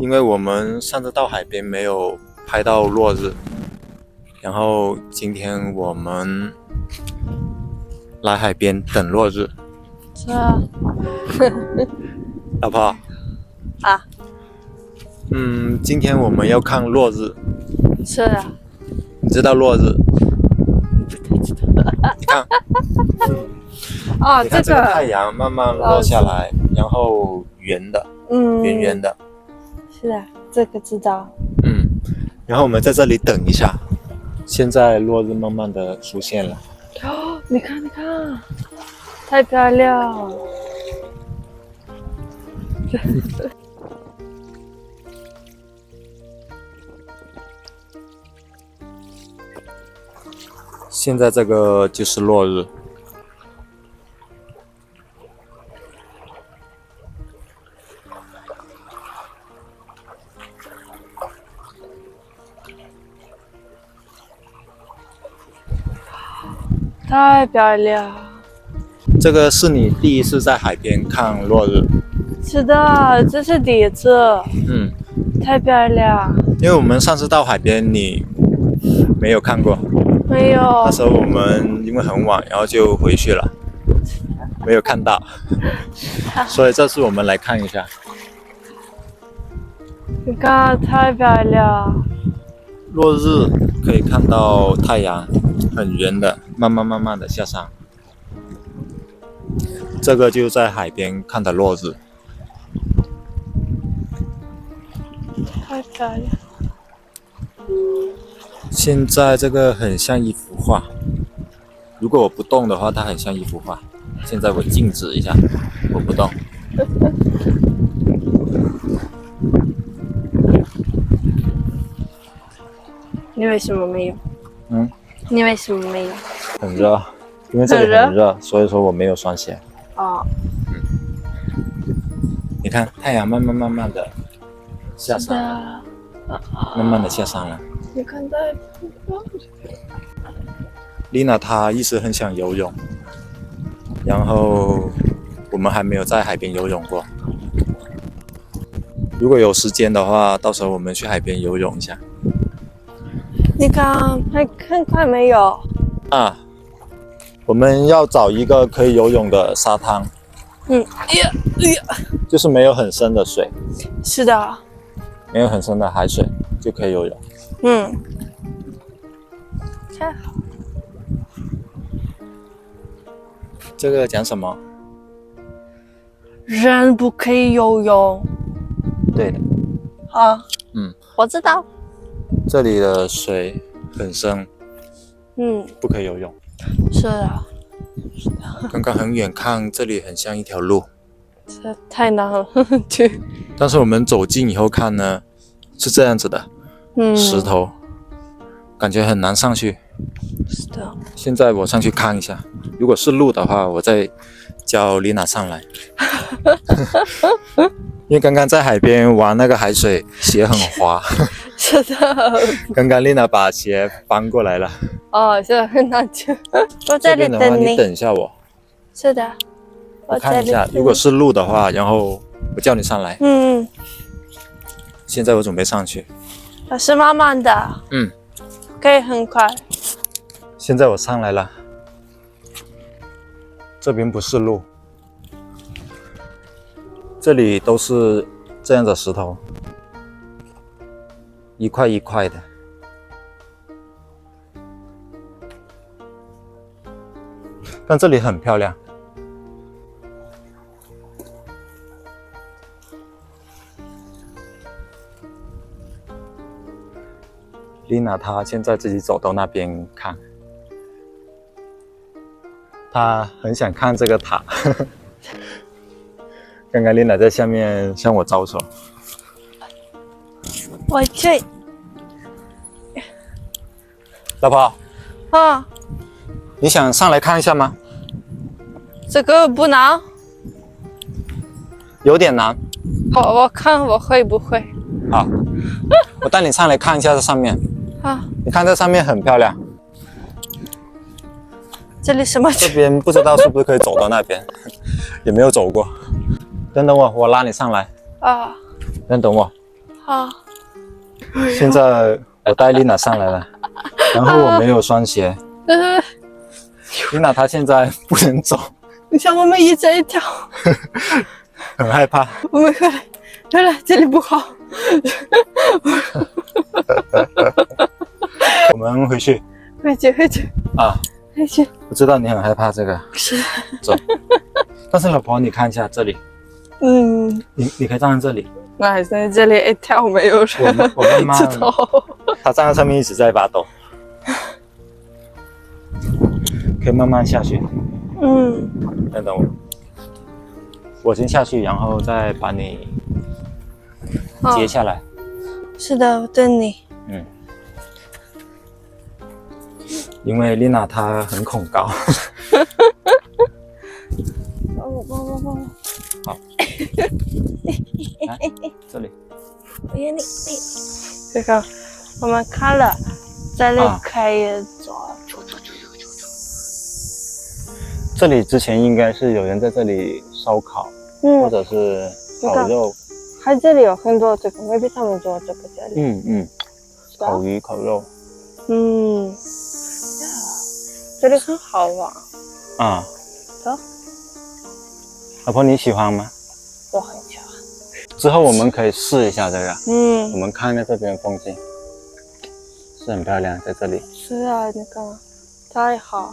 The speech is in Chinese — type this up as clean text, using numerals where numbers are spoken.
因为我们上次到海边没有拍到落日，然后今天我们来海边等落日。是啊。老婆啊。今天我们要看落日。是啊。你知道落日？你看。哦，你看这个太阳慢慢落下来，然后圆的，圆圆的。是的，这个知道。然后我们在这里等一下。现在落日慢慢的出现了。哦，你看，你看，太漂亮了。现在这个就是落日。太漂亮！这个是你第一次在海边看落日？是的，这是第一次。太漂亮！因为我们上次到海边，你没有看过。没有。那时候我们因为很晚，然后就回去了，没有看到。所以这次我们来看一下。你看，太漂亮！落日可以看到太阳很圆的，慢慢的下山。这个就在海边看的落日。太漂亮！现在这个很像一幅画，如果我不动的话，它很像一幅画。现在我静止一下，我不动。你为什么没有？你为什么没有？很热，因为这里很热，所以说我没有穿鞋。哦。你看太阳慢慢的下山了，慢慢的下山了。你看太漂亮。丽娜她一直很想游泳，然后我们还没有在海边游泳过。如果有时间的话，到时候我们去海边游泳一下。你看，很快没有啊？我们要找一个可以游泳的沙滩。就是没有很深的水。是的。没有很深的海水就可以游泳。太好。这个讲什么？人不可以游泳。对的。啊。我知道。这里的水很深。不可以游泳。是的。刚刚很远看，这里很像一条路。这太难了。对。但是我们走近以后看呢，是这样子的。石头，感觉很难上去。是的。现在我上去看一下，如果是路的话，我再叫丽娜上来。因为刚刚在海边玩那个海水，鞋很滑。是的。刚刚丽娜把鞋翻过来了。哦，是的，很难去。我在这里等你。你等一下我。是的。我看一下，如果是路的话，然后我叫你上来。现在我准备上去。是慢慢的。可以很快。现在我上来了。这边不是路，这里都是这样的石头，一块一块的。但这里很漂亮。丽娜她现在自己走到那边看，她很想看这个塔。刚刚丽娜在下面向我招手。我去。老婆。你想上来看一下吗？这个不难。有点难。好，我看我会不会。好，我带你上来看一下这上面。好。你看这上面很漂亮。这里什么？这边不知道是不是可以走到那边，也没有走过。等等我，我拉你上来。啊。等等我。好。现在我带丽娜上来了，然后我没有双鞋。丽娜她现在不能走。你像我们一直在跳，很害怕。我们回来，这里不好。我们回去啊！回去。我知道你很害怕这个，是。走。但是老婆，你看一下这里，你可以站在这里。我还在这里一跳，没有人。我慢慢。知道。他站在上面一直在发抖，可以慢慢下去。等等我先下去，然后再把你接下来。是的，我等你。因为丽娜她很恐高。帮我。好。来，这里。你。这个我们看了，这里可以走。这里之前应该是有人在这里烧烤，或者是烤肉。它这里有很多这个，未必他们做这个这里。烤鱼、烤肉。这里很好玩。走。老婆你喜欢吗？我很喜欢。之后我们可以试一下这个。我们看看这边风景，是很漂亮，在这里。是啊，你看，太好。